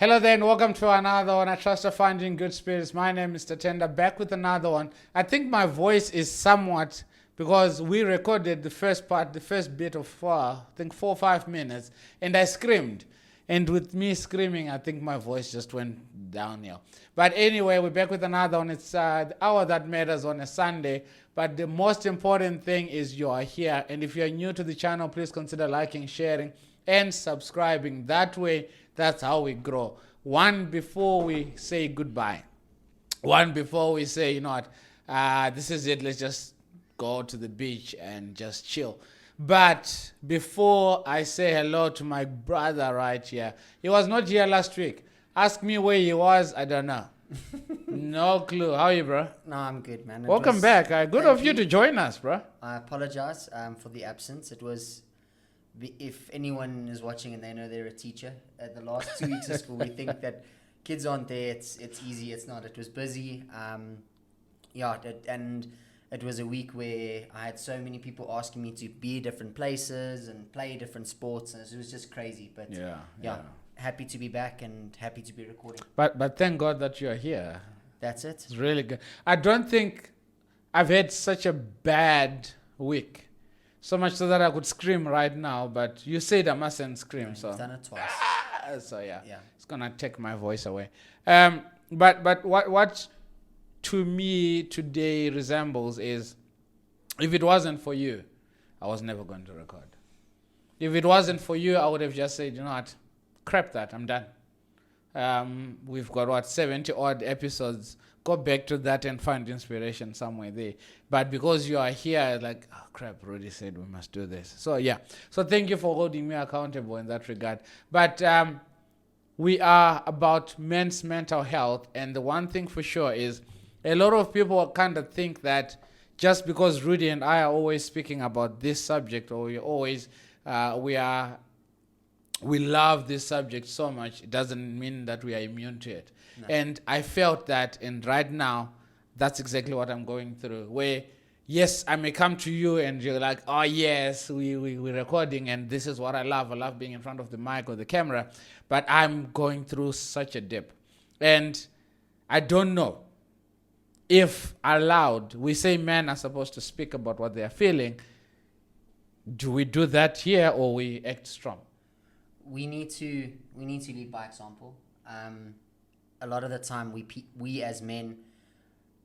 Hello there and welcome to another one. I trust you're finding good spirits. My name is Tatenda, back with another one. I think my voice is somewhat, because we recorded the first part, the first bit of 4 or 5 minutes, and I screamed. And with me screaming, I think my voice just went downhill. But anyway, we're back with another one. It's the hour that matters on a Sunday. But the most important thing is you are here. And if you're new to the channel, please consider liking, sharing, and subscribing. That way, that's how we grow. One before we say goodbye. One before we say, you know what, this is it. Let's just go to the beach and just chill. But before I say hello to my brother right here, he was not here last week. Ask me where he was. I don't know. No clue. How are you, bro? No, I'm good, man. Welcome back. Good of you to join us, bro. I apologize for the absence. It was, if anyone is watching and they know they're a teacher, at the last 2 weeks of school, we think that kids aren't there. It's easy. It's not. It was busy. And it was a week where I had so many people asking me to be different places and play different sports, and it was just crazy. But yeah. Happy to be back and happy to be recording. But thank God that you're here. That's it. It's really good. I don't think I've had such a bad week. So much so that I could scream right now, but you said I mustn't scream. Yeah, so you've done it twice. So yeah, it's gonna take my voice away. But what to me today resembles is, if it wasn't for you, I was never going to record. If it wasn't for you, I would have just said, you know what, crap that, I'm done. We've got 70 odd episodes. Go back to that and find inspiration somewhere there. But because you are here, like, oh crap, Rudy said we must do this. So yeah. So thank you for holding me accountable in that regard. But we are about men's mental health, and the one thing for sure is a lot of people kind of think that just because Rudy and I are always speaking about this subject, or we love this subject so much, it doesn't mean that we are immune to it. No. And I felt that, and right now, that's exactly what I'm going through. Where, yes, I may come to you and you're like, oh yes, we're recording and this is what I love. I love being in front of the mic or the camera. But I'm going through such a dip. And I don't know if aloud, we say men are supposed to speak about what they are feeling. Do we do that here, or we act strong? We need to lead by example. A lot of the time, we as men,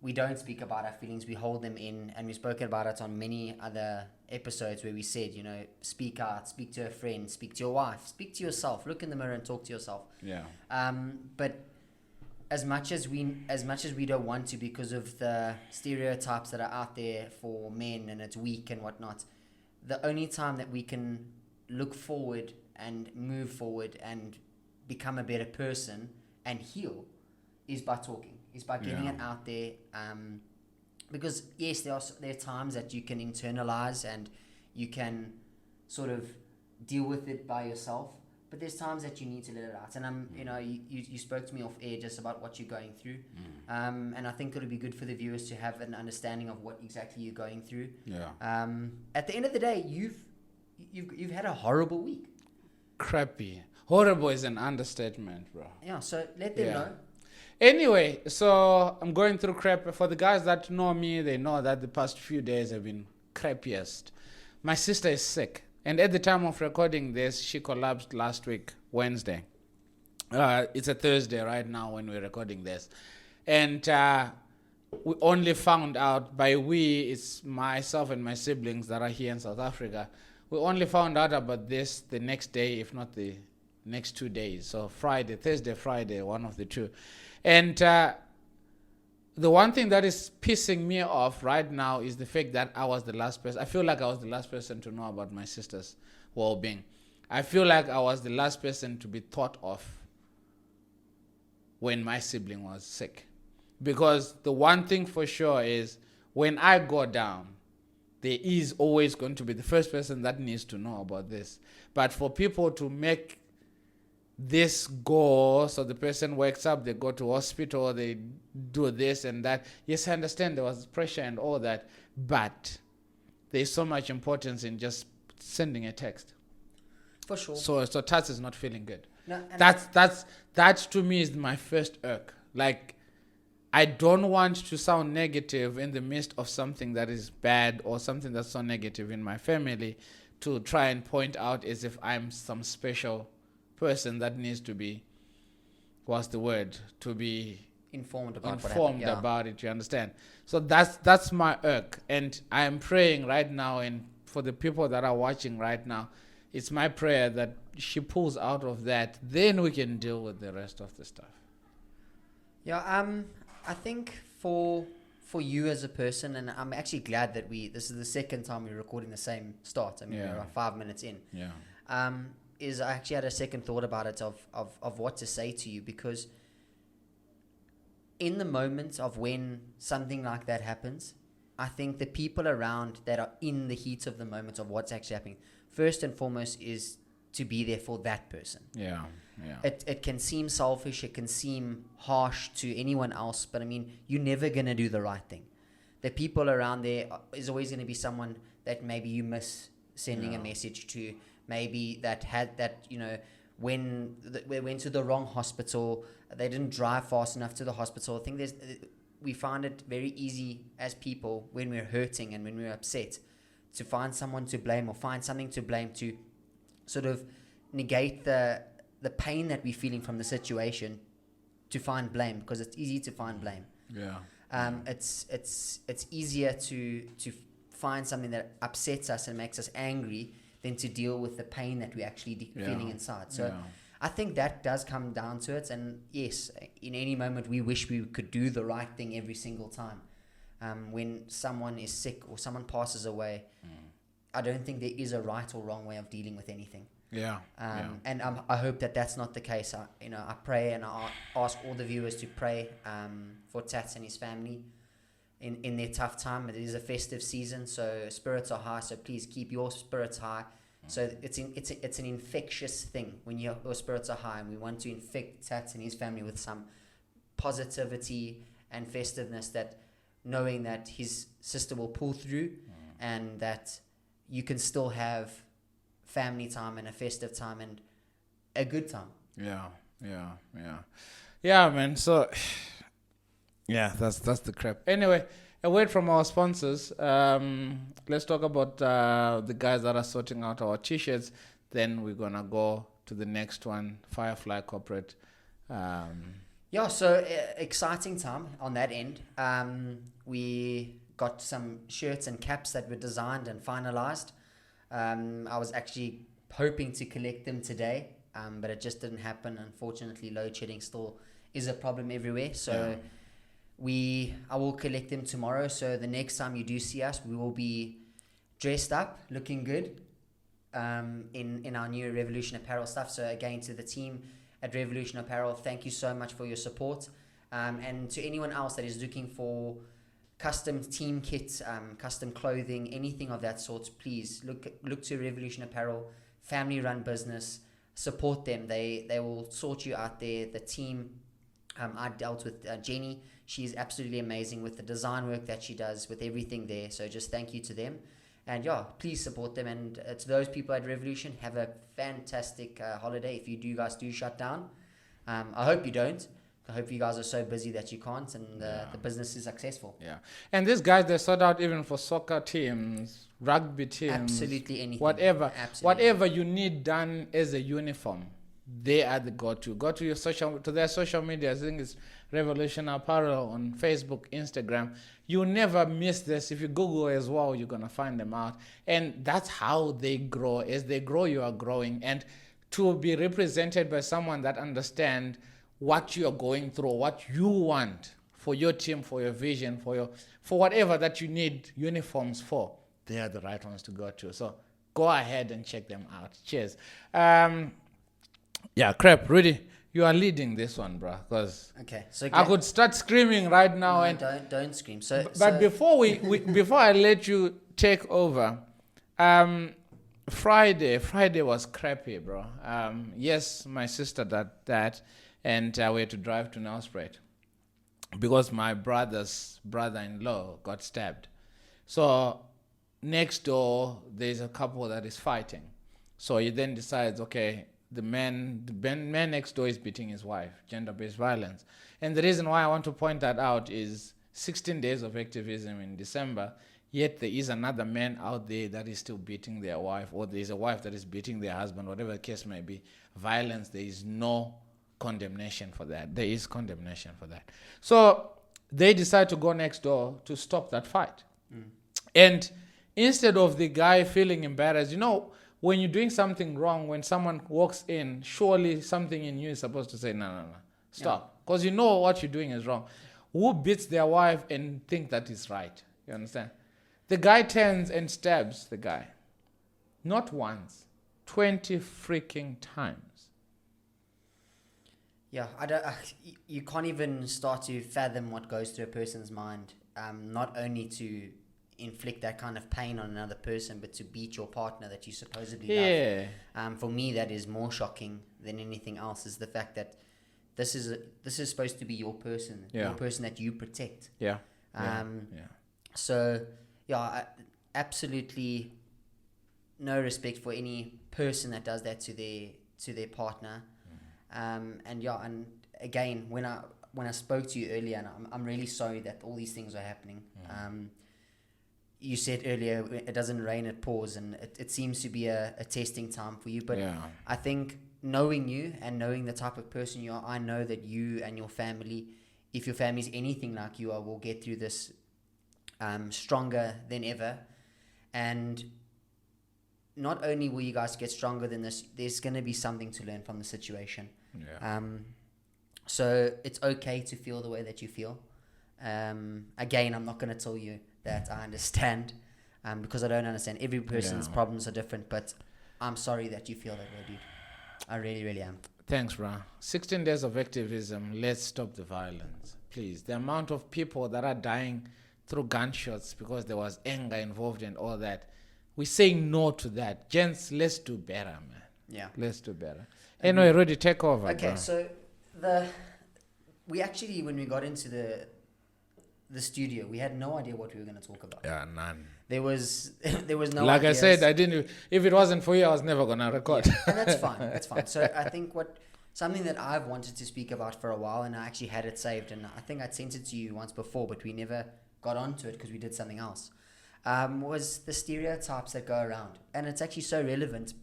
we don't speak about our feelings. We hold them in, and we've spoken about it on many other episodes where we said, you know, speak out, speak to a friend, speak to your wife, speak to yourself, look in the mirror and talk to yourself. Yeah. But as much as we don't want to, because of the stereotypes that are out there for men, and it's weak and whatnot, the only time that we can look forward and move forward and become a better person and heal is by talking, is by getting it out there. Because yes, there are times that you can internalize and you can sort of deal with it by yourself, but there's times that you need to let it out. And you spoke to me off air just about what you're going through, and I think it'll be good for the viewers to have an understanding of what exactly you're going through. At the end of the day, you've had a horrible week. Crappy. Horrible is an understatement, bro. Yeah, so let them know. Anyway, so I'm going through crap. For the guys that know me, they know that the past few days have been crappiest. My sister is sick, and at the time of recording this, she collapsed last week, Wednesday. It's a Thursday right now when we're recording this. And we only found out, by we, it's myself and my siblings that are here in South Africa. We only found out about this the next day, if not the next 2 days. So Thursday, Friday, one of the two. And the one thing that is pissing me off right now is the fact that I was the last person. I feel like I was the last person to know about my sister's well-being. I feel like I was the last person to be thought of when my sibling was sick. Because the one thing for sure is, when I go down, there is always going to be the first person that needs to know about this. But for people to make this go, so the person wakes up, they go to hospital, they do this and that. Yes, I understand there was pressure and all that, but there's so much importance in just sending a text. For sure. So Tats is not feeling good. No, that to me is my first irk. Like, I don't want to sound negative in the midst of something that is bad or something that's so negative in my family, to try and point out as if I'm some special person that needs to be, what's the word, to be Informed about informed what happened. about it, you understand? So that's my irk, and I am praying right now, and for the people that are watching right now, it's my prayer that she pulls out of that, then we can deal with the rest of the stuff. Yeah, I think for you as a person, and I'm actually glad that this is the second time we're recording the same start. I mean, Yeah. we're 5 minutes in. Yeah. Is I actually had a second thought about it of what to say to you, because in the moment of when something like that happens, I think the people around that are in the heat of the moment of what's actually happening, first and foremost, is to be there for that person. Yeah. Yeah. It can seem selfish, it can seem harsh to anyone else, but I mean, you're never going to do the right thing. The people around there is always going to be someone that maybe you miss sending a message to, maybe that had that, when we went to the wrong hospital, they didn't drive fast enough to the hospital. I think we find it very easy as people, when we're hurting and when we're upset, to find someone to blame or find something to blame, to sort of negate the pain that we're feeling from the situation, to find blame, because it's easy to find blame. Yeah. It's easier to find something that upsets us and makes us angry than to deal with the pain that we're actually feeling inside. So I think that does come down to it. And yes, in any moment we wish we could do the right thing every single time. When someone is sick or someone passes away, I don't think there is a right or wrong way of dealing with anything. Yeah. And I hope that that's not the case. I pray, and I ask all the viewers to pray for Tats and his family in their tough time. It is a festive season, so spirits are high. So please keep your spirits high. So it's an infectious thing when your spirits are high, and we want to infect Tats and his family with some positivity and festiveness, that knowing that his sister will pull through, and that you can still have family time and a festive time and a good time. Yeah, man. So yeah, that's the crap. Anyway, away from our sponsors, let's talk about the guys that are sorting out our t-shirts. Then we're gonna go to the next one, Firefly Corporate. So exciting time on that end. We got some shirts and caps that were designed and finalized. I was actually hoping to collect them today, but it just didn't happen. Unfortunately, load shedding still is a problem everywhere. So I will collect them tomorrow. So the next time you do see us, we will be dressed up, looking good, in our new Revolution Apparel stuff. So again, to the team at Revolution Apparel, thank you so much for your support. And to anyone else that is looking for custom team kits, custom clothing, anything of that sort, please look to Revolution Apparel, family run business. Support them. They will sort you out there. The team, I dealt with Jenny. She's absolutely amazing with the design work that she does, with everything there. So just thank you to them, and please support them. And to those people at Revolution, have a fantastic holiday. If you guys do shut down, I hope you don't. I hope you guys are so busy that you can't, and the business is successful. Yeah. And these guys, they sort out even for soccer teams, rugby teams. Absolutely anything. Whatever you need done as a uniform, they are the go-to. Go to their social media. I think it's Revolution Apparel on Facebook, Instagram. You never miss this. If you Google as well, you're going to find them out. And that's how they grow. As they grow, you are growing. And to be represented by someone that understands what you are going through, what you want for your team, for your vision, for whatever that you need uniforms for, they are the right ones to go to. So go ahead and check them out. Cheers. Crap, Rudy, you are leading this one, bro. Because I could start screaming right now. Don't scream. Before I let you take over, Friday was crappy, bro. Yes, my sister did that. And we had to drive to Nelspruit because my brother's brother-in-law got stabbed. So next door, there's a couple that is fighting. So he then decides, okay, man next door is beating his wife, gender-based violence. And the reason why I want to point that out is 16 days of activism in December, yet there is another man out there that is still beating their wife, or there is a wife that is beating their husband, whatever the case may be. Violence, there is no condemnation for that. There is condemnation for that. So they decide to go next door to stop that fight. And instead of the guy feeling embarrassed, when you're doing something wrong, when someone walks in, surely something in you is supposed to say, no, stop. Because you know what you're doing is wrong. Who beats their wife and think that is right? You understand? The guy turns and stabs the guy. Not once, 20 freaking times. Yeah, you can't even start to fathom what goes through a person's mind. Not only to inflict that kind of pain on another person, but to beat your partner that you supposedly love. For me, that is more shocking than anything else. Is the fact that this is supposed to be your person, your person that you protect. So absolutely no respect for any person that does that to their partner. And again, when I spoke to you earlier, and I'm really sorry that all these things are happening. You said earlier it doesn't rain, it pours, and it seems to be a testing time for you. But I think knowing you and knowing the type of person you are, I know that you and your family, if your family is anything like you are, will get through this stronger than ever. And not only will you guys get stronger than this, there's going to be something to learn from the situation. So it's okay to feel the way that you feel. Again, I'm not going to tell you that I understand, because I don't understand. Every person's problems are different, but I'm sorry that you feel that way, dude. I really, really am. Thanks, bro. 16 days of activism. Let's stop the violence, please. The amount of people that are dying through gunshots because there was anger involved in all that. We're saying no to that. Gents, let's do better, man. Yeah. Let's do better. Anyway, Rudy, take over, Okay, bro. so we actually, when we got into the studio, we had no idea what we were going to talk about. Yeah, none. There was no like ideas. I said, I didn't. If it wasn't for you, I was never gonna record. And that's fine. That's fine. So I think something that I've wanted to speak about for a while, and I actually had it saved, and I think I'd sent it to you once before, but we never got onto it because we did something else. Was the stereotypes that go around, and it's actually so relevant.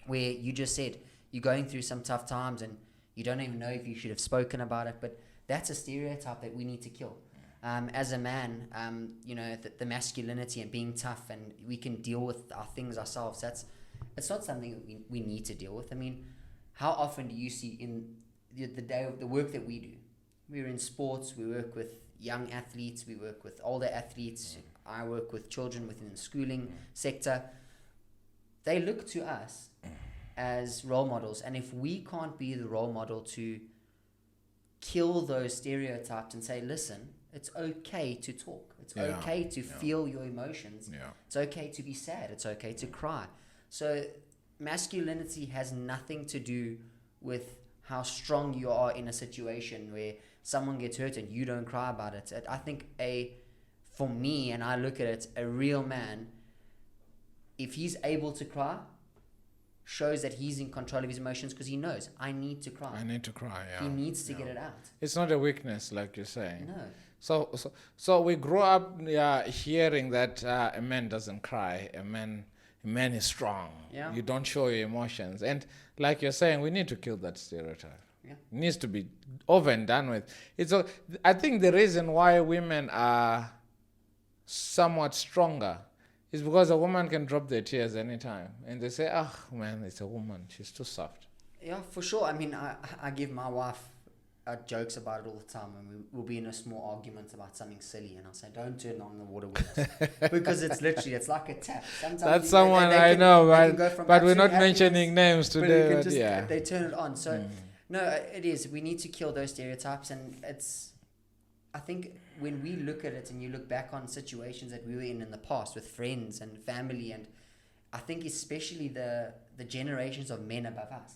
Where you just said you're going through some tough times, and you don't even know if you should have spoken about it, but that's a stereotype that we need to kill. As a man, the masculinity and being tough, and we can deal with our things ourselves. It's not something we need to deal with. I mean, how often do you see in the work that we do? We're in sports. We work with young athletes. We work with older athletes. I work with children within the schooling sector. They look to us as role models, and if we can't be the role model to kill those stereotypes and say, listen, it's okay to talk. It's okay to feel your emotions. It's okay to be sad. It's okay to cry. So masculinity has nothing to do with how strong you are in a situation where someone gets hurt and you don't cry about it. I think for me, and I look at it, a real man, if he's able to cry, shows that he's in control of his emotions because he knows, I need to cry. He needs to get it out. It's not a weakness, like you're saying. No. So we grew up hearing that a man doesn't cry. A man is strong. Yeah. You don't show your emotions. And like you're saying, we need to kill that stereotype. Yeah. It needs to be over and done with. I think the reason why women are somewhat stronger is because a woman can drop their tears anytime. And they say, oh, man, it's a woman. She's too soft. Yeah, for sure. I mean, I give my wife jokes about it all the time, and we'll be in a small argument about something silly, and I'll say, don't turn on the water wheels. Because it's like a tap. Sometimes that's someone I know, but we're not mentioning names today. They turn it on. So, no, it is. We need to kill those stereotypes, and I think when we look at it and you look back on situations that we were in the past with friends and family, and I think especially the generations of men above us,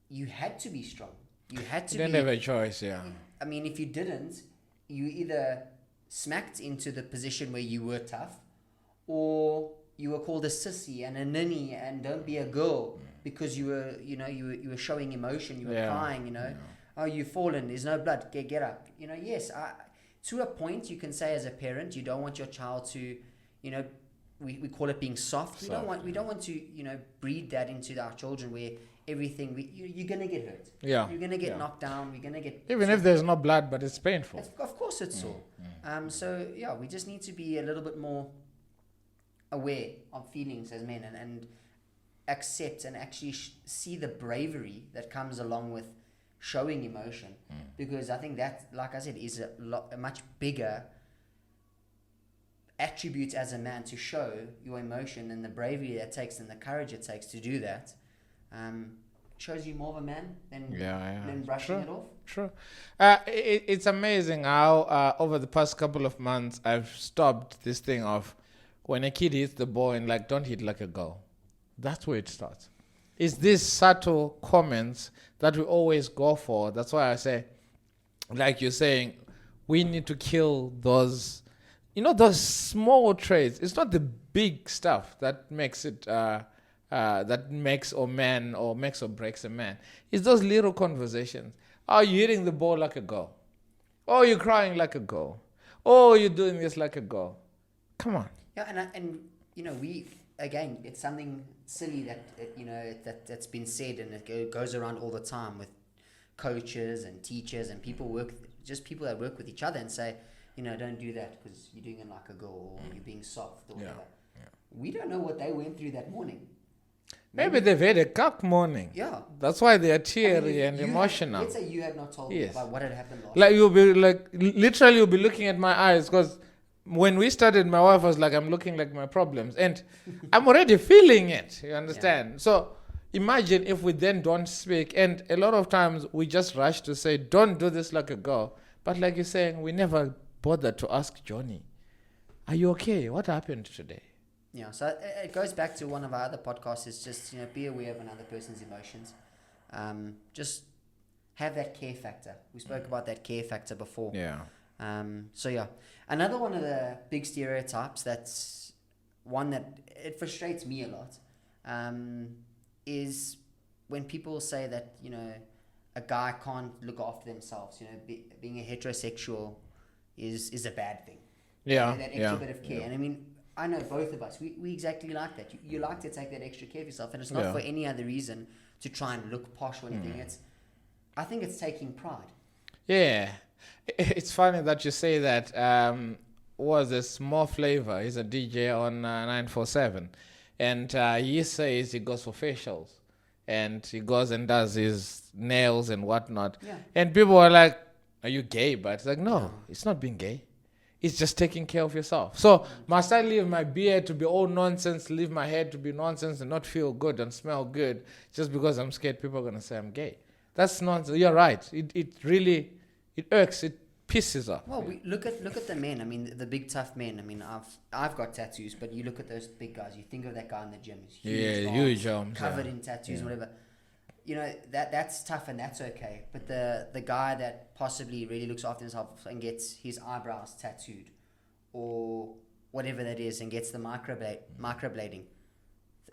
you had to be strong. You didn't have a choice, I mean, if you didn't, you either smacked into the position where you were tough, or you were called a sissy and a ninny and don't be a girl. because you were showing emotion, you were Yeah. crying, oh, you've fallen, there's no blood, get up. Yes, to a point you can say as a parent, you don't want your child to, we call it being soft. We don't want to breed that into our children where everything you're gonna get hurt. Yeah. You're gonna get knocked down. You're gonna get Even if there's no blood, but it's painful. Of course it's sore. So yeah, we just need to be a little bit more aware of feelings as men and accept and actually see the bravery that comes along with showing emotion, because I think that, like I said, is a much bigger attribute as a man to show your emotion, and the bravery that takes and the courage it takes to do that shows you more of a man than brushing it off. True. It's amazing how over the past couple of months I've stopped this thing of when a kid hits the ball and like, don't hit like a girl. That's where it starts. It's these subtle comments that we always go for. That's why I say, like you're saying, we need to kill those, those small traits. It's not the big stuff that makes it, that makes or breaks a man. It's those little conversations. Oh, you're hitting the ball like a girl. Oh, you're crying like a girl. Oh, you're doing this like a girl. Come on. Yeah, and we, again, it's something silly that that's been said, and it goes around all the time with coaches and teachers and people that work with each other and say, don't do that because you're doing it like a girl, or you're being soft or whatever. Yeah. We don't know what they went through that morning. Maybe they've had a cock morning. Yeah. That's why they are teary and emotional. Let's say you had not told me about what had happened last night. You'll be literally you'll be looking at my eyes, because when we started, my wife was like, I'm looking like my problems. And I'm already feeling it, you understand? Yeah. So imagine if we then don't speak. And a lot of times we just rush to say, don't do this like a girl. But like you're saying, we never bothered to ask Johnny, are you okay? What happened today? Yeah, so it goes back to one of our other podcasts, is just, be aware of another person's emotions. Just have that care factor. We spoke about that care factor before. Yeah. So yeah, another one of the big stereotypes, that's one that it frustrates me a lot, is when people say that, a guy can't look after themselves. Being a heterosexual is a bad thing. Yeah. That extra bit of care. Yeah. And I mean, I know both of us, we exactly like that. You like to take that extra care of yourself, and it's not for any other reason to try and look posh or anything. I think it's taking pride. Yeah. It's funny that you say that. Was a Small Flavor. He's a DJ on 947. And he says he goes for facials. And he goes and does his nails and whatnot. Yeah. And people are like, are you gay? But it's like, no, it's not being gay. It's just taking care of yourself. So must I leave my beard to be all nonsense, leave my hair to be nonsense and not feel good and smell good just because I'm scared people are going to say I'm gay? That's nonsense. You're right. It really, it irks. It pisses off. Well, look at the men. I mean, the big tough men. I mean, I've got tattoos, but you look at those big guys. You think of that guy in the gym. Huge arms, covered in tattoos, whatever. That's tough and that's okay. But the guy that possibly really looks after himself and gets his eyebrows tattooed, or whatever that is, and gets the microblading,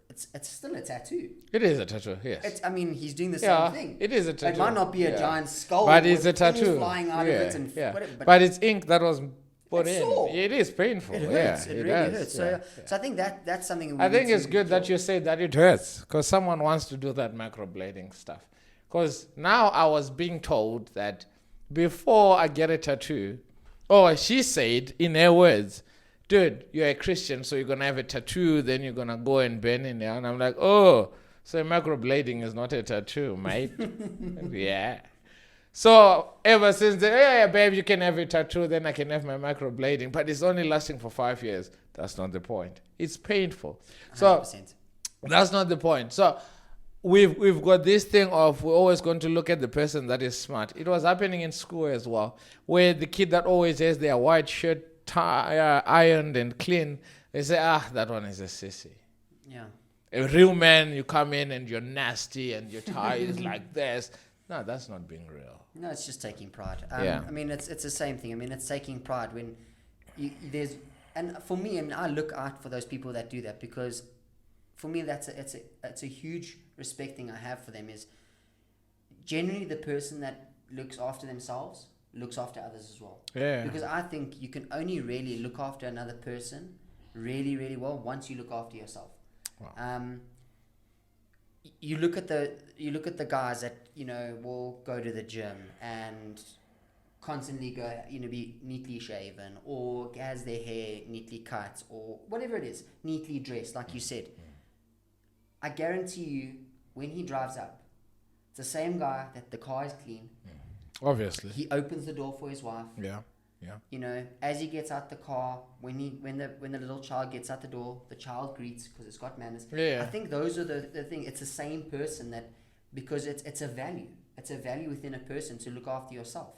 it's still a tattoo. It is a tattoo, yes. He's doing the same thing. It is a tattoo. It might not be a giant skull, but it's a tattoo flying out of it and whatever. But it's ink that was put in. Sore. It is painful. It hurts. Yeah, it really hurts. So I think that's something. I think it's good that you say that it hurts, because someone wants to do that microblading stuff. Because now I was being told that before I get a tattoo, or she said in her words, dude, you're a Christian, so you're going to have a tattoo, then you're going to go and burn in there. And I'm like, oh, so microblading is not a tattoo, mate. Yeah. So ever since then, yeah, babe, you can have a tattoo, then I can have my microblading. But it's only lasting for 5 years. That's not the point. It's painful. 100%. So that's not the point. So we've got this thing of we're always going to look at the person that is smart. It was happening in school as well, where the kid that always has their white shirt ironed and clean, they say, that one is a sissy. Yeah. A real man, you come in and you're nasty and your tie is like this. No, that's not being real. No, it's just taking pride. I mean, it's the same thing. I mean, it's taking pride when and for me, I mean, I look out for those people that do that, because for me, it's a huge respecting I have for them is generally the person that looks after themselves looks after others as well. Yeah. Because I think you can only really look after another person really, really well once you look after yourself. Wow. You look at the guys that will go to the gym and constantly go be neatly shaven or has their hair neatly cut or whatever it is, neatly dressed, like you said. I guarantee you, when he drives up, it's the same guy that the car is clean. Obviously. He opens the door for his wife. Yeah. As he gets out the car, when the little child gets out the door, the child greets because it's got manners. Yeah. I think those are the thing. It's the same person that, because it's a value. It's a value within a person to look after yourself.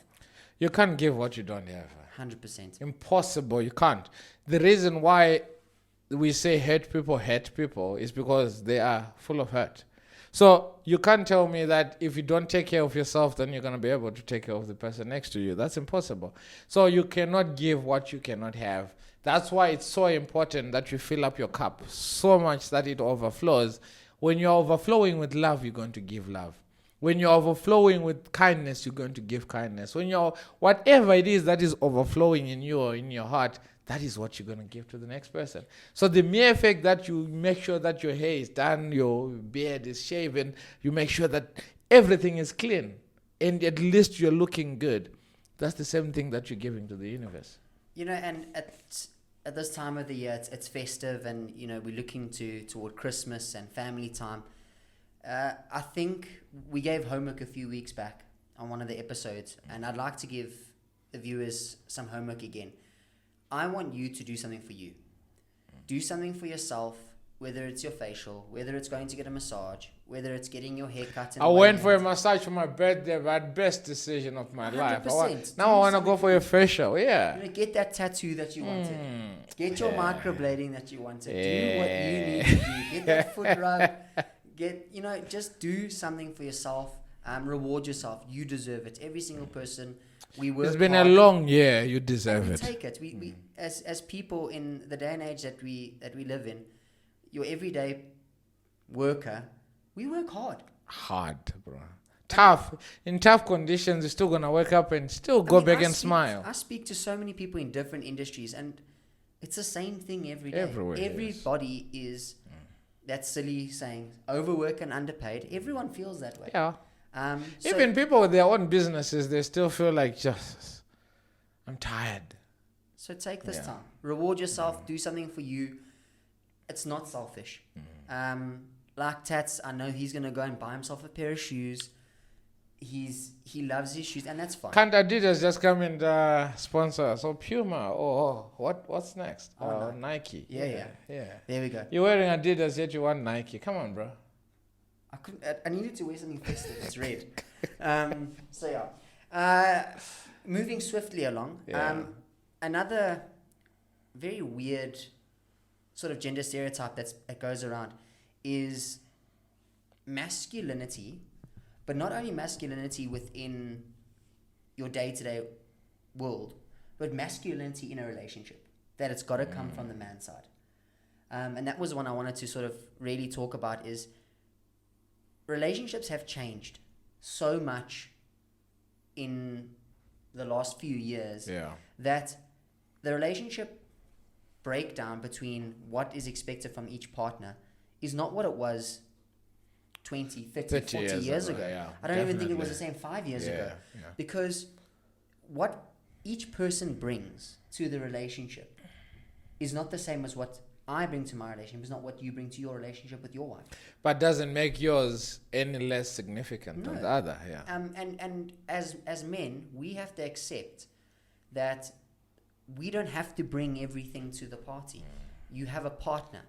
You can't give what you don't have. 100%. Impossible. You can't. The reason why we say hurt people is because they are full of hurt. So you can't tell me that if you don't take care of yourself, then you're going to be able to take care of the person next to you. That's impossible. So you cannot give what you cannot have. That's why it's so important that you fill up your cup so much that it overflows. When you're overflowing with love, you're going to give love. When you're overflowing with kindness, you're going to give kindness. When you're, whatever it is that is overflowing in you or in your heart, that is what you're going to give to the next person. So the mere fact that you make sure that your hair is done, your beard is shaven, you make sure that everything is clean, and at least you're looking good, that's the same thing that you're giving to the universe. And at this time of the year, it's festive, and we're looking toward Christmas and family time. I think we gave homework a few weeks back on one of the episodes, and I'd like to give the viewers some homework again. I want you to do something for you. Do something for yourself, whether it's your facial, whether it's going to get a massage, whether it's getting your hair cut. I went for a massage for my birthday, but best decision of my life. Now I want to go for a facial. Yeah. Get that tattoo that you wanted. Get your microblading that you wanted. Do what you need to do. Get that foot rub. Just do something for yourself. Reward yourself. You deserve it. Every single person. It's been hard. A long year. You deserve it. Take it. We as people in the day and age that we live in, your everyday worker, we work hard. Hard, bro. Tough. In tough conditions, you're still gonna wake up and still go back and smile. I speak to so many people in different industries, and it's the same thing every day. Everywhere. Everybody is that silly saying, overwork and underpaid. Everyone feels that way. Yeah. Even people with their own businesses, they still feel like I'm tired. So take this time. Reward yourself. Do something for you. It's not selfish. Like Tats, I know he's going to go and buy himself a pair of shoes. He loves his shoes, and that's fine. Can't Adidas just come and sponsor us? Or Puma? What's next? Nike. Yeah. There we go. You're wearing Adidas, yet you want Nike. Come on, bro. I needed to wear something festive. It's red. Moving swiftly along. Another very weird sort of gender stereotype that goes around is masculinity, but not only masculinity within your day-to-day world, but masculinity in a relationship. That it's got to come from the man's side. And that was one I wanted to sort of really talk about is relationships have changed so much in the last few years that the relationship breakdown between what is expected from each partner is not what it was 20, 30 40 years ago. Yeah, I don't even think it was the same 5 years ago. Yeah. Because what each person brings to the relationship is not the same as what I bring to my relationship. It's not what you bring to your relationship with your wife. But doesn't make yours any less significant than the other. Yeah. And as men, we have to accept that we don't have to bring everything to the party. You have a partner.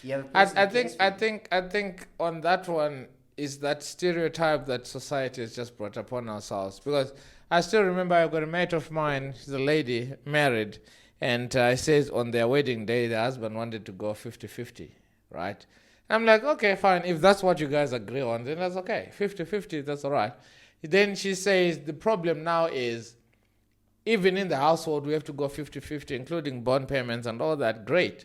You have a person I think on that one is that stereotype that society has just brought upon ourselves. Because I still remember I've got a mate of mine, she's a lady, married, and it says on their wedding day, the husband wanted to go 50-50, right? I'm like, okay, fine. If that's what you guys agree on, then that's okay. 50-50, that's all right. Then she says the problem now is even in the household, we have to go 50-50, including bond payments and all that. Great.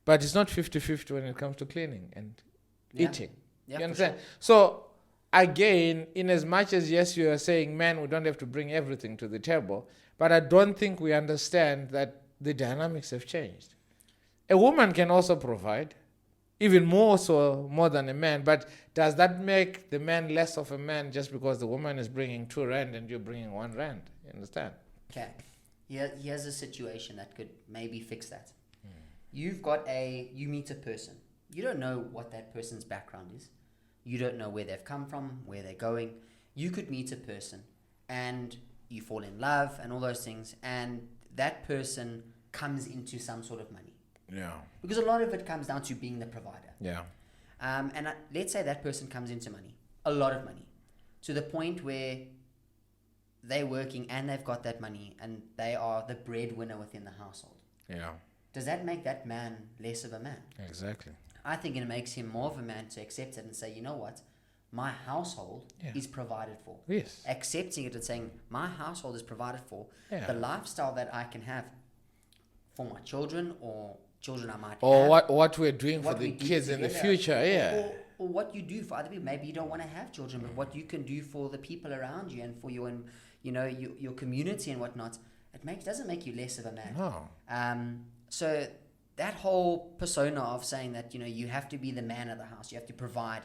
But it's not 50-50 when it comes to cleaning and eating. Yeah, You for understand? sure. So again, in as much as yes, you are saying, man, we don't have to bring everything to the table, but I don't think we understand that the dynamics have changed. A woman can also provide, even more so, more than a man. But does that make the man less of a man just because the woman is bringing 2 rand and you're bringing 1 rand? You understand? Okay. Here's a situation that could maybe fix that. You meet a person. You don't know what that person's background is. You don't know where they've come from, where they're going. You could meet a person and you fall in love and all those things, and that person comes into some sort of money. Yeah. Because a lot of it comes down to being the provider. Yeah. Let's say that person comes into money, a lot of money, to the point where they're working and they've got that money and they are the breadwinner within the household. Yeah. Does that make that man less of a man? Exactly. I think it makes him more of a man to accept it and say, you know what, my household is provided for. Yes. Accepting it and saying, my household is provided for. Yeah. The lifestyle that I can have for my children or children I might Or have. what we're doing for What the we do kids in the together, future. Yeah. or what you do for other people. Maybe you don't want to have children, but what you can do for the people around you and for your, your community and whatnot, doesn't make you less of a man. No. So that whole persona of saying that you have to be the man of the house, you have to provide.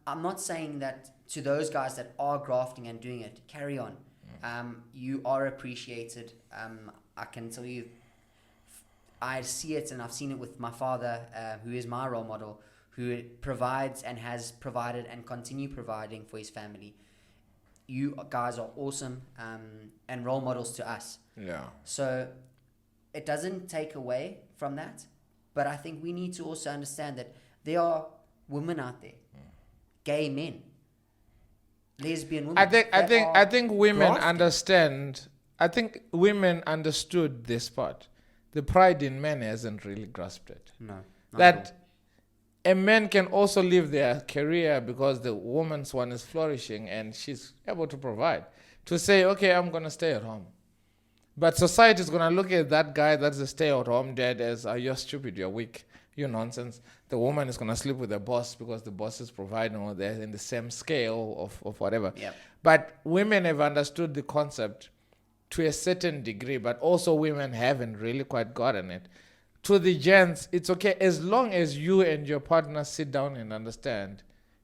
I'm not saying that to those guys that are grafting and doing it, carry on. You are appreciated. I can tell you, I see it, and I've seen it with my father, who is my role model, who provides and has provided and continue providing for his family. You guys are awesome and role models to us. Yeah. So it doesn't take away from that, but I think we need to also understand that there are women out there, gay men, lesbian women. I think women grafting. understand. I think women understood this part. The pride in men hasn't really grasped it. No. That a man can also live their career because the woman's one is flourishing and she's able to provide. To say, okay, I'm going to stay at home. But society is going to look at that guy that's a stay-at-home dad as, you're stupid, you're weak, you're nonsense. The woman is going to sleep with the boss because the boss is providing, or they're in the same scale of whatever. Yep. But women have understood the concept to a certain degree, but also women haven't really quite gotten it. To the gents, it's okay as long as you and your partner sit down and understand.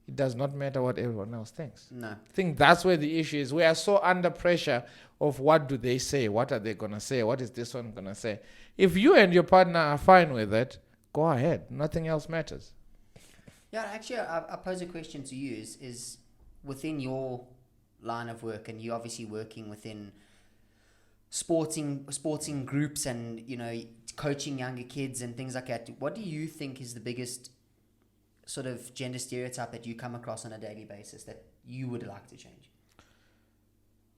It does not matter what everyone else thinks. No. I think that's where the issue is. We are so under pressure of what do they say, what are they going to say, what is this one going to say. If you and your partner are fine with it, go ahead. Nothing else matters. Yeah, actually, I pose a question to you is within your line of work, and you're obviously working within sporting groups and, coaching younger kids and things like that. What do you think is the biggest sort of gender stereotype that you come across on a daily basis that you would like to change?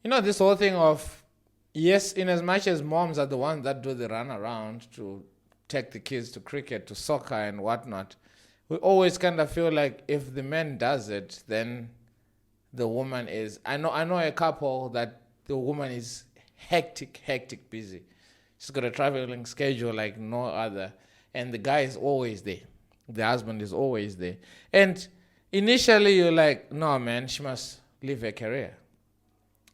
This whole thing of, yes, in as much as moms are the ones that do the run around to take the kids to cricket, to soccer and whatnot, we always kind of feel like if the man does it, then the woman is... I know a couple that the woman is hectic busy. She's got a traveling schedule like no other. And the guy is always there. The husband is always there. And initially you're like, no, man, she must leave her career.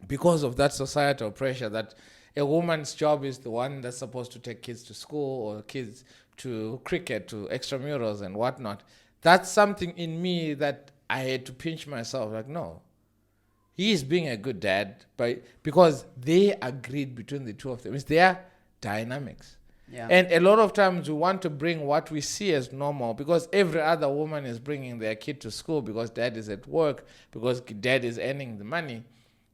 Because of that societal pressure that a woman's job is the one that's supposed to take kids to school or kids to cricket, to extramurals and whatnot. That's something in me that I had to pinch myself. Like, no, he is being a good dad, but because they agreed between the two of them. It's their dynamics. Yeah. And a lot of times we want to bring what we see as normal because every other woman is bringing their kid to school because dad is at work, because dad is earning the money.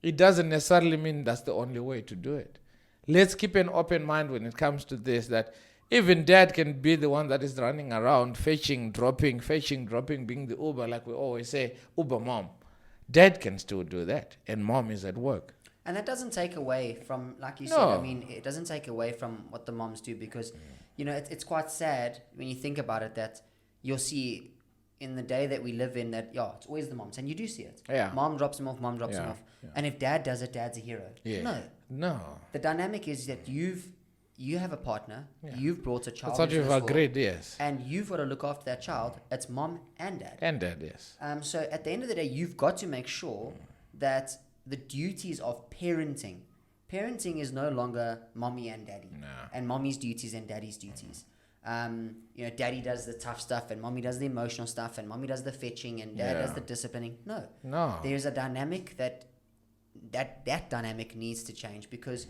It doesn't necessarily mean that's the only way to do it. Let's keep an open mind when it comes to this, that even dad can be the one that is running around, fetching, dropping, being the Uber, like we always say, Uber mom. Dad can still do that, and mom is at work. And that doesn't take away from, like you said, No. it doesn't take away from what the moms do because, it's quite sad when you think about it that you'll see in the day that we live in that, it's always the moms. And you do see it. Yeah. Mom drops him off, mom drops him off. Yeah. And if dad does it, dad's a hero. Yeah. No. No. The dynamic is that you have a partner, Yeah. you've brought a child That's what into you've this world, agreed, yes. and you've got to look after that child. It's mom and dad. And dad, yes. So at the end of the day, you've got to make sure that the duties of parenting is no longer mommy and daddy, No. and mommy's duties and daddy's duties. Daddy does the tough stuff, and mommy does the emotional stuff, and mommy does the fetching, and dad does the disciplining. No. There's a dynamic that dynamic needs to change, because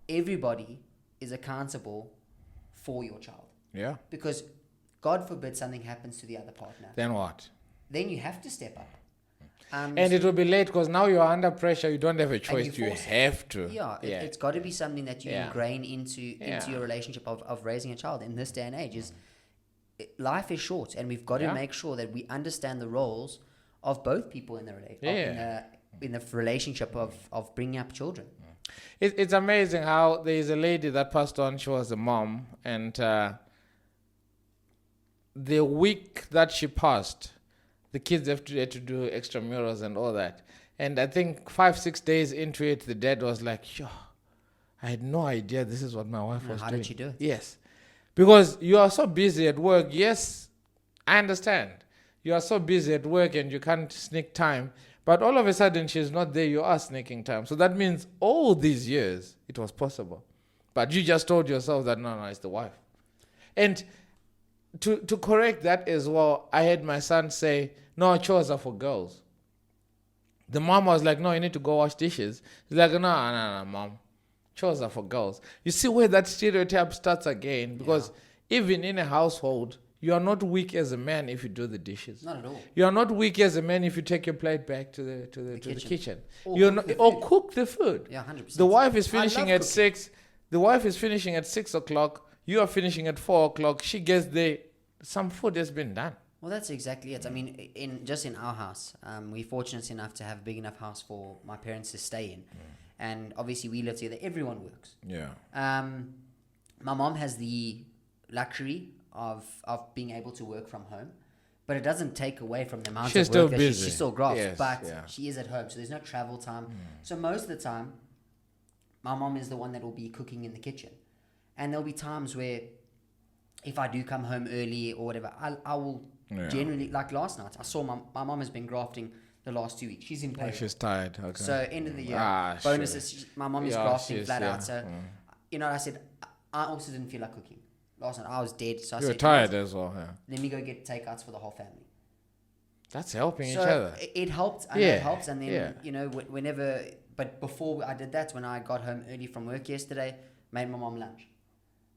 everybody is accountable for your child. Yeah. Because God forbid something happens to the other partner. Then what? Then you have to step up. And it will be late because now you are under pressure. You don't have a choice. You have to. It's got to be something that you ingrain into your relationship of raising a child in this day and age. Life is short, and we've got to make sure that we understand the roles of both people in the relationship of bringing up children. It's amazing how there is a lady that passed on. She was a mom, and the week that she passed, the kids had to do extramurals and all that. And I think 5-6 days into it, the dad was like, "Yo, I had no idea this is what my wife was doing." How did she do it? Yes. Because you are so busy at work. Yes, I understand. You are so busy at work and you can't sneak time. But all of a sudden, she's not there. You are sneaking time. So that means all these years, it was possible. But you just told yourself that, no, it's the wife. And to correct that as well, I had my son say, "No, chores are for girls." The mom was like, "No, you need to go wash dishes." He's like, no, mom. Chores are for girls. You see where that stereotype starts again? Because even in a household, you are not weak as a man if you do the dishes. Not at all. You are not weak as a man if you take your plate back to the kitchen. Or Cook the food. Yeah, 100%. The wife is finishing at cooking. 6. The wife is finishing at 6 o'clock. You are finishing at 4 o'clock. She gets there. Some food has been done. Well, that's exactly it. I mean, in our house, we're fortunate enough to have a big enough house for my parents to stay in. And obviously we live together. Everyone works. Yeah. My mom has the luxury of being able to work from home, but it doesn't take away from the amount She's of work still that busy. she still grafts. Yes, but yeah. she is at home, so there's no travel time. So most of the time, my mom is the one that will be cooking in the kitchen. And there'll be times where if I do come home early or whatever, I will generally, like last night, I saw my mom has been grafting the last 2 weeks. She's in pain. She's tired. Okay. So end of the year, bonuses, my mom is grafting flat out. So, I said, I also didn't feel like cooking. Last night I was dead. So I You're said, tired as well. Yeah. let me go get takeouts for the whole family. That's helping each So other. it helped. I know it helps. And then, whenever, but before I did that, when I got home early from work yesterday, made my mom lunch.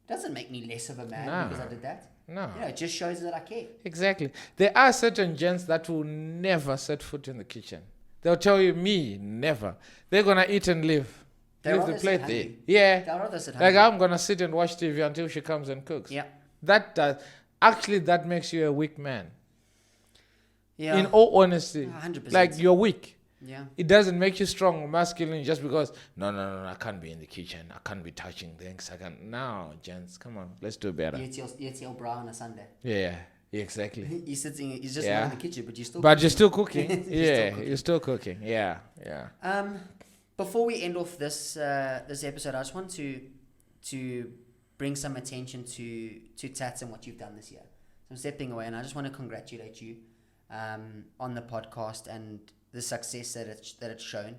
Doesn't make me less of a man because I did that. No. It just shows that I care. Exactly. There are certain gents that will never set foot in the kitchen. They'll tell you, me, never. They're going to eat and leave. Leave the plate there. Yeah. They'll rather sit Like, hungry. I'm going to sit and watch TV until she comes and cooks. Yeah. That makes you a weak man. Yeah. In all honesty. 100%. Like, you're weak. Yeah. It doesn't make you strong or masculine just because, no, I can't be in the kitchen. I can't be touching things. No, gents, come on. Let's do better. You eat your bra on a Sunday. Yeah, exactly. He's just not in the kitchen, but You're still cooking. You're still cooking. Yeah. Before we end off this episode, I just want to bring some attention to Tats and what you've done this year. So I'm stepping away, and I just want to congratulate you on the podcast and the success that it's shown,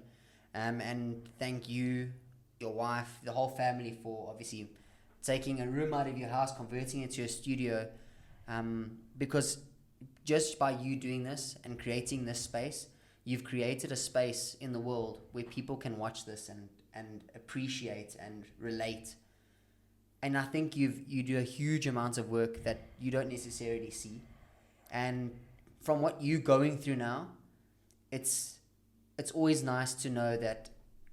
and thank you, your wife, the whole family for obviously taking a room out of your house, converting it to a studio, because just by you doing this and creating this space, you've created a space in the world where people can watch this and appreciate and relate. And I think you do a huge amount of work that you don't necessarily see, and from what you're going through now, it's always nice to know that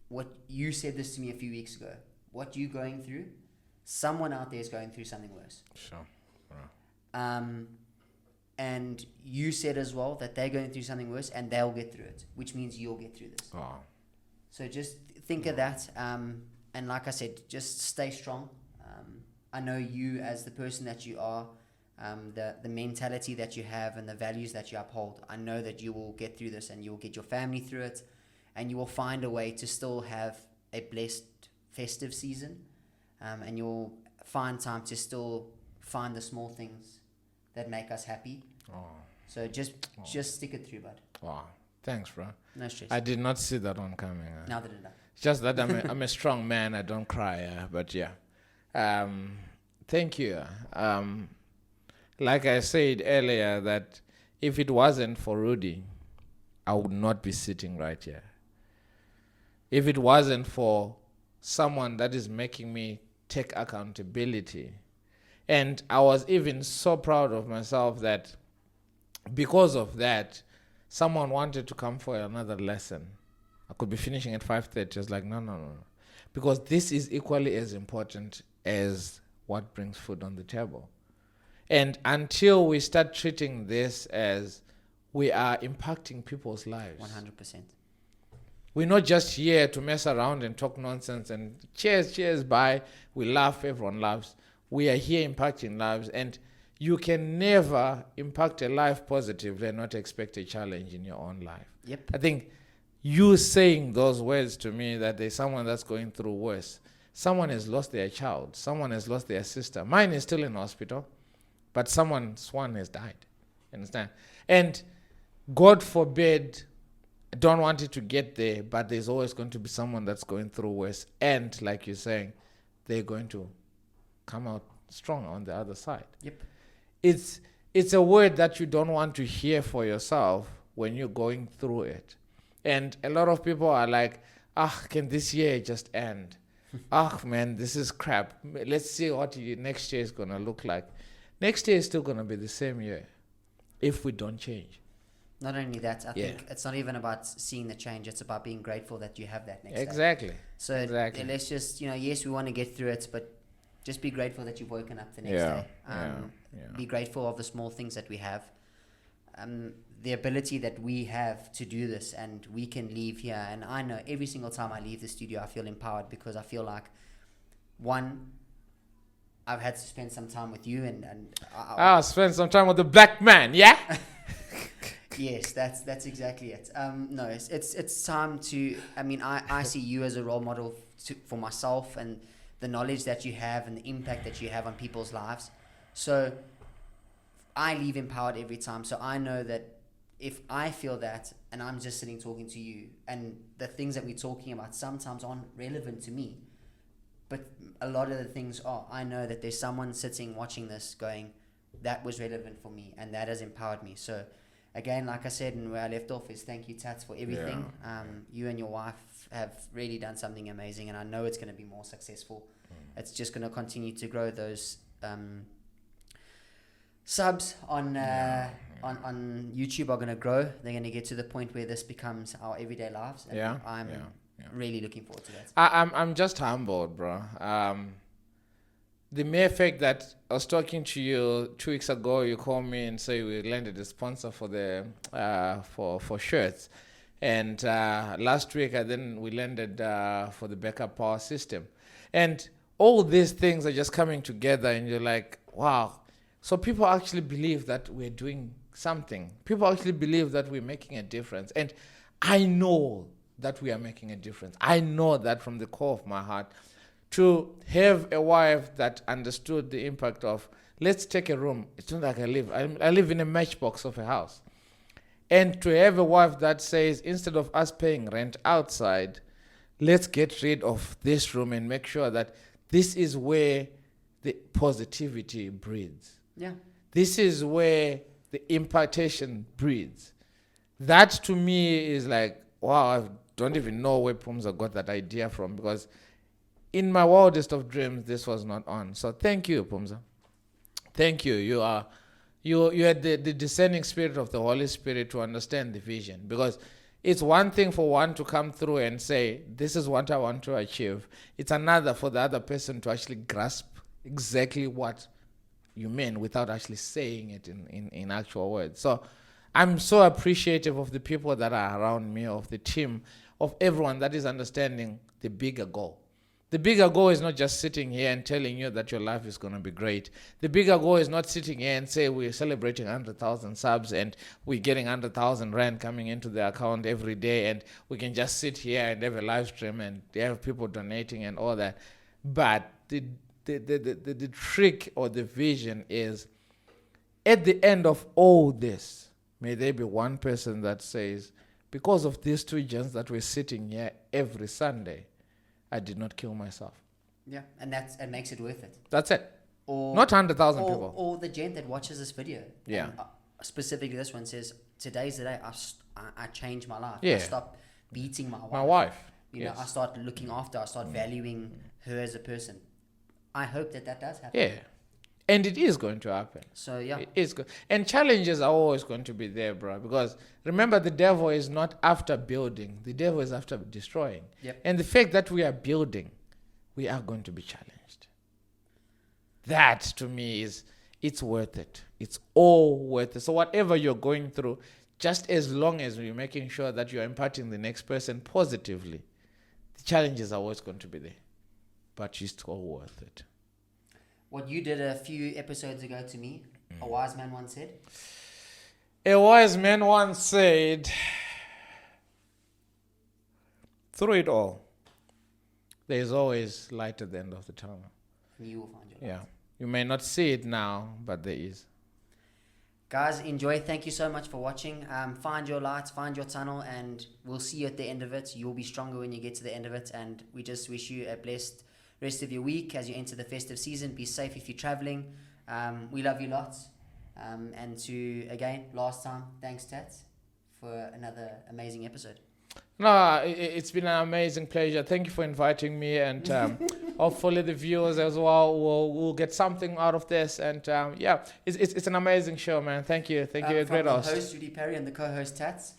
what you said this to me a few weeks ago, what you're going through, someone out there is going through something worse. Sure. And you said as well that they're going through something worse and they'll get through it, which means you'll get through this. Oh. So just think of that. And like I said, just stay strong. I know you as the person that you are, the mentality that you have and the values that you uphold. I know that you will get through this and you will get your family through it, and you will find a way to still have a blessed festive season. and you'll find time to still find the small things that make us happy. So just stick it through, bud. Wow. Thanks, bro. No stress. I did not see that one coming. Neither did I. Just that I'm a strong man. I don't cry. But yeah. Thank you. Like I said earlier, that if it wasn't for Rudy, I would not be sitting right here. If it wasn't for someone that is making me take accountability. And I was even so proud of myself that because of that, someone wanted to come for another lesson. I could be finishing at 5:30. I was like, no. Because this is equally as important as what brings food on the table. And until we start treating this as we are impacting people's lives. 100%. We're not just here to mess around and talk nonsense and cheers, bye. We laugh, everyone laughs. We are here impacting lives, and you can never impact a life positively and not expect a challenge in your own life. Yep. I think you saying those words to me, that there's someone that's going through worse. Someone has lost their child. Someone has lost their sister. Mine is still in hospital, but someone's one has died. Understand? And God forbid, I don't want it to get there, but there's always going to be someone that's going through worse. And like you're saying, they're going to come out strong on the other side. Yep. It's a word that you don't want to hear for yourself when you're going through it. And a lot of people are like, can this year just end? Man, this is crap. Let's see what next year is going to look like. Next year is still going to be the same year if we don't change. Not only that, I think it's not even about seeing the change. It's about being grateful that you have that next day. Exactly. So let's just, yes, we want to get through it, but just be grateful that you've woken up the next day. Be grateful of the small things that we have. The ability that we have to do this, and we can leave here. And I know every single time I leave the studio, I feel empowered, because I feel like, one, I've had to spend some time with you, and I'll spend some time with the black man, yeah? Yes, that's exactly it. No, it's time to. I mean, I see you as a role model for myself, and the knowledge that you have and the impact that you have on people's lives. So I leave empowered every time. So I know that if I feel that, and I'm just sitting talking to you, and the things that we're talking about sometimes aren't relevant to me, but a lot of the things are. I know that there's someone sitting watching this going, that was relevant for me, and that has empowered me. So again, like I said, and where I left off is thank you, Tats, for everything. You and your wife have really done something amazing, and I know it's going to be more successful. It's just going to continue to grow. Those subs on YouTube are going to grow. They're going to get to the point where this becomes our everyday lives. And I'm really looking forward to that. I'm just humbled, bro. The mere fact that I was talking to you 2 weeks ago, you called me and say we landed a sponsor for the for shirts, and last week we landed for the backup power system, and all these things are just coming together, and you're like, wow. So people actually believe that we're doing something. People actually believe that we're making a difference, and I know that we are making a difference. I know that from the core of my heart. To have a wife that understood the impact of, let's take a room. It's not like I live in a matchbox of a house. And to have a wife that says, instead of us paying rent outside, let's get rid of this room and make sure that this is where the positivity breeds. Yeah. This is where the impartation breeds. That to me is like, wow, I don't even know where Pumza got that idea from, because in my wildest of dreams, this was not on. So thank you, Pumza. Thank you. You had the discerning spirit of the Holy Spirit to understand the vision. Because it's one thing for one to come through and say, this is what I want to achieve. It's another for the other person to actually grasp exactly what you mean without actually saying it in actual words. So I'm so appreciative of the people that are around me, of the team, of everyone that is understanding the bigger goal. The bigger goal is not just sitting here and telling you that your life is going to be great. The bigger goal is not sitting here and say we're celebrating 100,000 subs and we're getting 100,000 rand coming into the account every day, and we can just sit here and have a live stream and have people donating and all that. But the trick or the vision is, at the end of all this, may there be one person that says, because of these two gents that were sitting here every Sunday, I did not kill myself. Yeah, and it makes it worth it. That's it. Or not 100,000 people. Or the gent that watches this video. Yeah. And, specifically this one says, today's the day I changed my life. Yeah. I stopped beating my wife. My wife. You know, I start looking after, I start valuing her as a person. I hope that does happen. Yeah. And it is going to happen. So, yeah. It is good. And challenges are always going to be there, bro. Because remember, the devil is not after building. The devil is after destroying. Yep. And the fact that we are building, we are going to be challenged. That, to me, it's worth it. It's all worth it. So whatever you're going through, just as long as you're making sure that you're impacting the next person positively, the challenges are always going to be there. But it's all worth it. What you did a few episodes ago to me, a wise man once said. A wise man once said, through it all, there is always light at the end of the tunnel. You will find your light. Yeah. You may not see it now, but there is. Guys, enjoy. Thank you so much for watching. Find your light, find your tunnel, and we'll see you at the end of it. You'll be stronger when you get to the end of it, and we just wish you a blessed rest of your week as you enter the festive season. Be safe if you're traveling. We love you lots. And to, again, last time, thanks, Tats, for another amazing episode. No, it's been an amazing pleasure. Thank you for inviting me, and hopefully the viewers as well will get something out of this. And yeah, it's an amazing show, man. Thank you. You're a great host. From the host, Rudy Perry, and the co-host, Tats,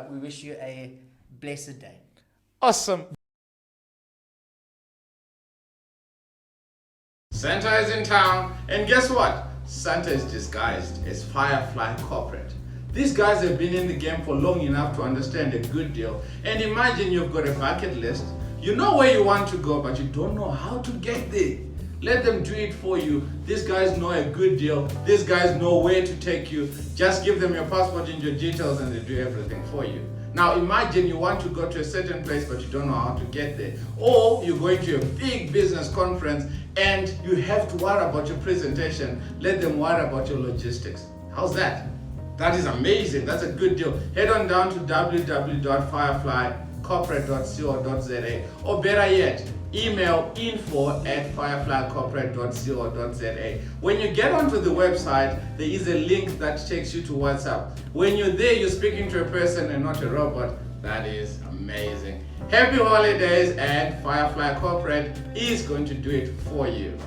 we wish you a blessed day. Awesome. Santa is in town, and guess what? Santa is disguised as Firefly Corporate. These guys have been in the game for long enough to understand a good deal. And imagine you've got a bucket list. You know where you want to go, but you don't know how to get there. Let them do it for you. These guys know a good deal. These guys know where to take you. Just give them your passport and your details, and they do everything for you. Now imagine you want to go to a certain place, but you don't know how to get there. Or you're going to a big business conference and you have to worry about your presentation. Let them worry about your logistics. How's that? That is amazing. That's a good deal. Head on down to www.fireflycorporate.co.za, or better yet, email info@fireflycorporate.co.za. When you get onto the website, there is a link that takes you to WhatsApp. When you're there, you're speaking to a person and not a robot. That is amazing. Happy holidays, and Firefly Corporate is going to do it for you.